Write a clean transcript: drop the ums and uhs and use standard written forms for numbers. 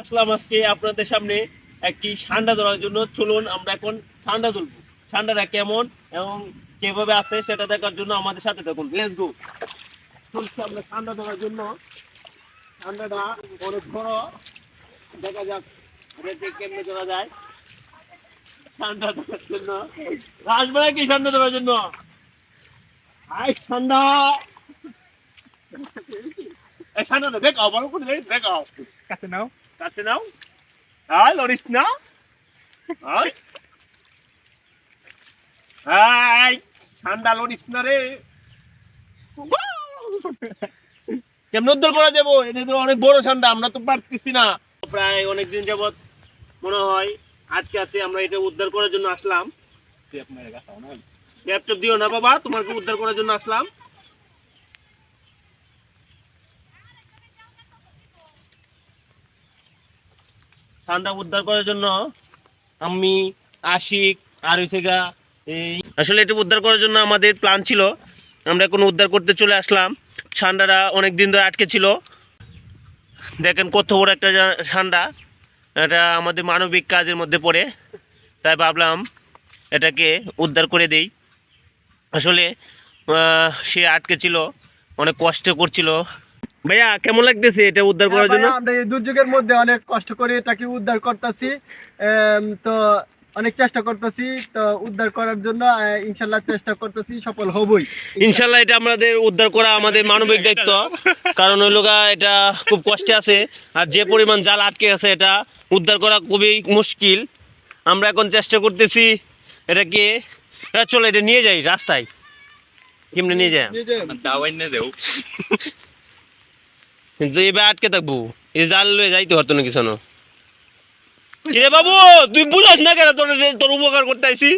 আসলাম আজকে আপনাদের সামনে একটি সান্ডা ধরার জন্য। চলুন আমরা এখন সান্ডা তুলবো। সান্ডাটা কেমন এবং কিভাবে আছে সেটা দেখার জন্য আমাদের সাথে থাকুন। Let's go. চলছি আমরা সান্ডা ধরার জন্য। সান্ডাটা অনেক বড়, দেখা যাক এটাকে কেমনে ধরা যায়। সান্ডা ধরার জন্য রাজবাড়া কি সান্ডা ধরার জন্য। হাই সান্ডা, এই সান্ডাটা দেখাও, ভালো করে দেখাও। কাছে নাও। কাছে নাও। হাই লরিস না। হাই হাই ঠান্ডা লরিস না রে। কেমন উদ্ধার করা যাবো? এটা তো অনেক বড় ঠান্ডা, আমরা তো পারতেছি না। প্রায় অনেকদিন যাবত মনে হয় আজকে আছে, আমরা এটা উদ্ধার করার জন্য আসলাম। ল্যাপটপ দিও না বাবা, তোমাকে উদ্ধার করার জন্য আসলাম। ঠান্ডা উদ্ধার করার জন্য আমি, আশিক আর হচ্ছে গা এই, আসলে এটা উদ্ধার করার জন্য আমাদের প্ল্যান ছিল। আমরা এখন উদ্ধার করতে চলে আসলাম। ঠান্ডাটা অনেক দিন ধরে আটকে ছিল। দেখেন কত বড় একটা ঠান্ডা। এটা আমাদের মানবিক কাজের মধ্যে পড়ে, তাই ভাবলাম এটাকে উদ্ধার করে দেই। আসলে সে আটকে ছিল, অনেক কষ্ট করছিল। ভাইয়া কেমন লাগতেছে এটা উদ্ধার করার জন্য? আমরা এই দুর্যোগের মধ্যে অনেক কষ্ট করে এটাকে উদ্ধার করতেছি। তো অনেক চেষ্টা করতেছি, তো উদ্ধার করার জন্য ইনশাল্লাহ চেষ্টা করতেছি, সফল হবই ইনশাল্লাহ। এটা আমাদের উদ্ধার করা আমাদের মানবিক দায়িত্ব, কারণ ওই লোক এটা খুব কষ্টে আছে। আর যে পরিমাণ জাল আটকে আছে এটা উদ্ধার করা খুবই মুশকিল। আমরা এখন চেষ্টা করতেছি এটাকে। চলো এটা নিয়ে যাই রাস্তায়। কেমনে নিয়ে যায়? কিন্তু এবার আটকে থাকবো, এই জাল লয়ে যাইতে পারতো না কিছু। কিরে বাবু, তুই বুঝাস না কেন? তোর উপকার করতে আইছি।